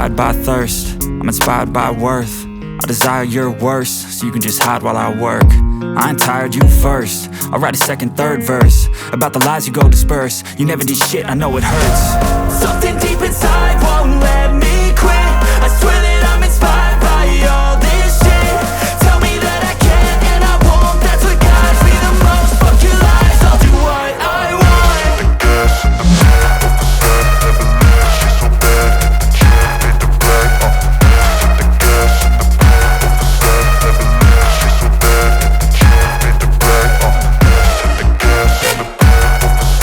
inspired by thirst, I'm inspired by worth. I desire your worst, so you can just hide while I work. I ain't tired, you first. I'll write a second, third verse about the lies you go disperse. You never did shit, I know it hurts. Something deep inside won't let me quit. I swear that I'm inspired by all this shit. Tell me that I can't and I won't. That's what guides me the most. Fuck your lies, I'll do what I want. The gas in the back of the set, never leave. She's so bad and the chick made the black. The gas in the back of the set, never leave. She's so bad and the chick made the black. The gas in the back of the set,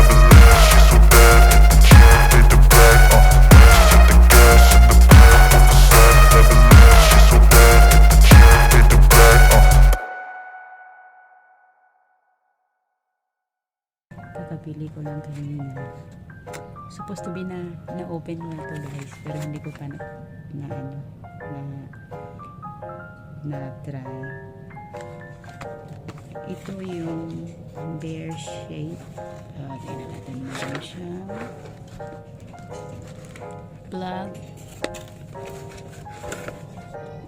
never leave. She's so bad and the chick made the black. The gas in the back of the set, never leave. She's so bad and the chick made the black. Kakapili ko lang kanina. Supposed to be na open mo ito guys, pero hindi ko pa na try. Ito yung bear shape. Tingnan natin mo siya. Plug.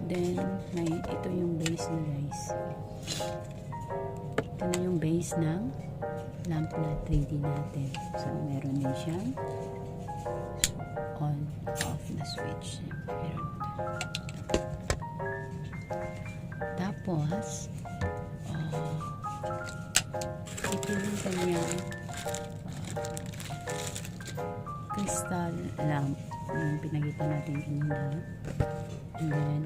Then ito yung base na guys. Ito na yung base ng lamp na 3D natin. So, meron din siyang on, off na switch. Meron. Tapos, ito yung kanyang crystal lamp yung pinagita natin kanina. And then,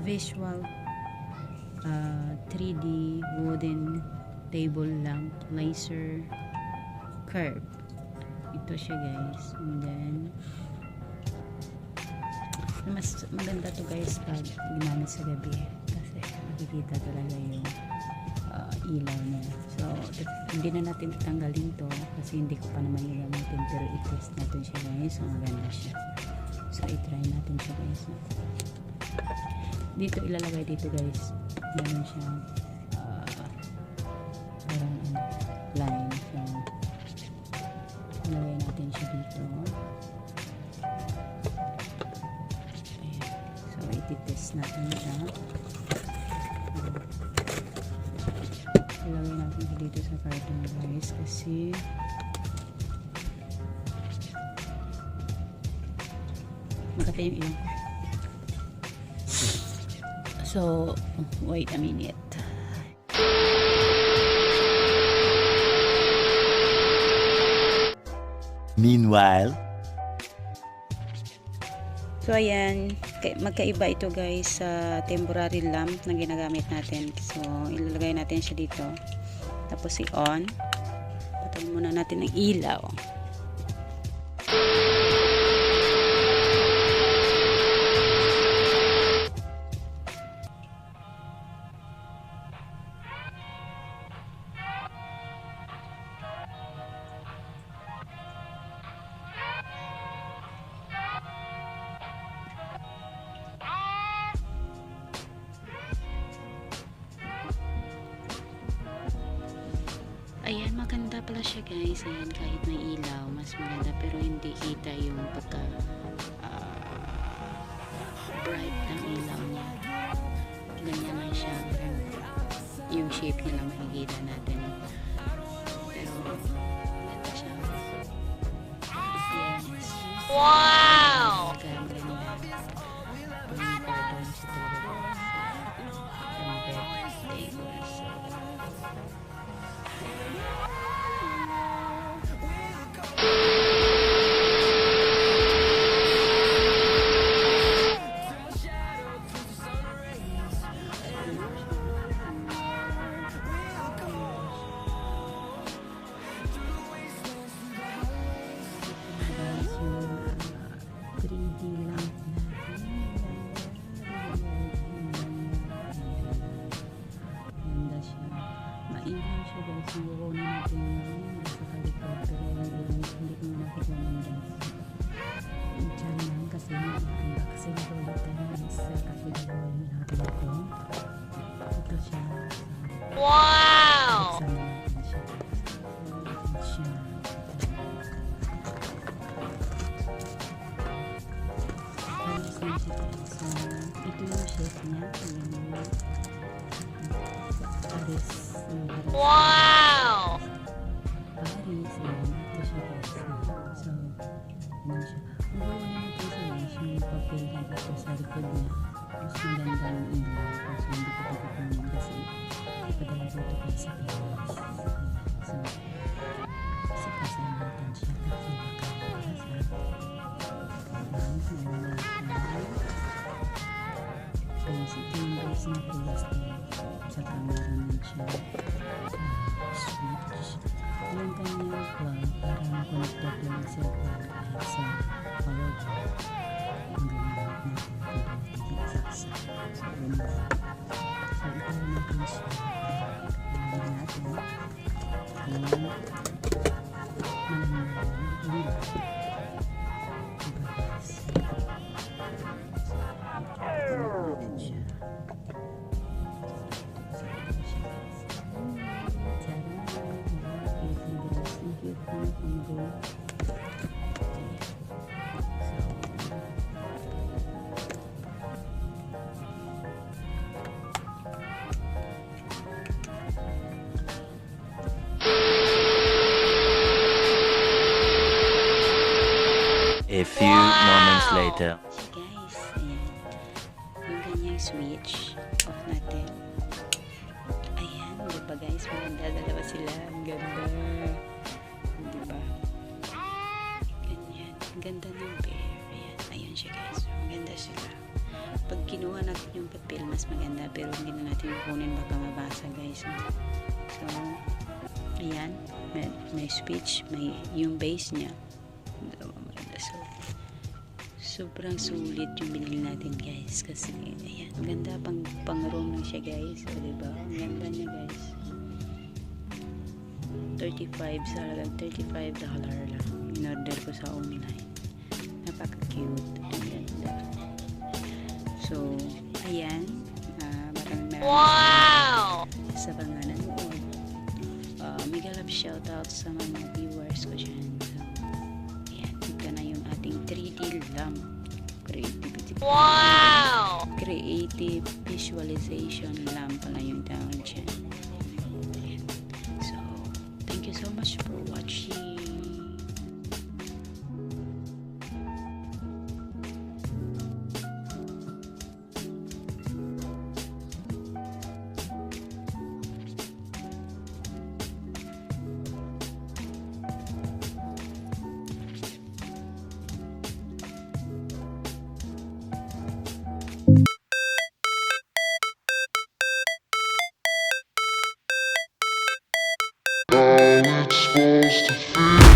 visual 3D wooden table lamp laser curve. Ito siya guys. And then mas maganda to guys pag ginamit sa gabi kasi makikita talaga yung ilaw niya. So hindi na natin tatanggalin to kasi hindi ko pa naman gagamitin, pero i-test natin siya guys. So maganda siya. So i-try natin siya guys. Dito ilalagay dito guys. Meron siyang parang line. So ilagay natin siya dito. Ayan. So iti-test natin siya. Ilagay natin siya dito sa carton guys kasi makatay yung ilang. So, wait a minute. Meanwhile, so ayan, magkaiba ito guys sa temporary lamp na ginagamit natin. So, ilalagay natin siya dito. Tapos i-on. Patayin muna natin ng ilaw. Ayan, maganda pala siya guys. Ayan, kahit may ilaw, mas maganda, pero hindi kita yung pagka bright ng ilaw niya. Ganyan lang siya. Yung shape niya lang makikita natin. Pero maganda siya. Yes. Wow! Siguro natin yung sa kalikod, pero hindi ko nakita ng guys. Yung chan lang kasi unboxing ko dito sa kalikod natin ito. Ito siya. Wow! Buksan natin siya. Ito siya. siya guys. So, ito yung shape niya. Ayan yung Paris. Wow! Paris. Ayan. Ito siya guys. So, ano siya. Kung gawa na natin sa guys, yung papel na ito sa likod niya. Mas maganda yung ilaw. So, hindi ko pagkukunin kasi ipadala ko ito guys sa Paris. So, sikasan natin siya kasi guys, ito yung guys na plastic. Saka meron din siya switch. Yung kanyang plug para makonector din ang cellphone kahit sa power bank. Ang ginagamit natin para matigil-saksa. So, yun na. So, ito na natin siya. Ayan natin. Ayan. Malamang ilaw. Diba guys? A few moments later. Guys, ayan. Yung ganyang switch, off natin. Ayan, diba guys, maganda. Dalawa sila. Ang ganda. Diba? Ganyan. Ang ganda ng pair. Ayan. Ayan siya guys. Maganda sila. Pag kinuha natin yung papel, mas maganda. Pero hindi na natin kukunin. Baka mabasa guys. So, ayan. May switch. May yung base niya. Maganda. So, sobrang sulit yung binili natin guys kasi ayan, ganda pang room lang siya guys. So, diba? Ang ganda niya guys. 35 sa halagang $35 lang in order ko sa online. Napaka cute. Ang ganda. So ayan, maraming wow sa mga nanood. Mega love shoutout sa mga viewers ko dyan. Ito na yung ating 3D lamp. Creative visualization lamp pala yung tawag dyan. So, thank you so much for watching. How it's supposed to feel.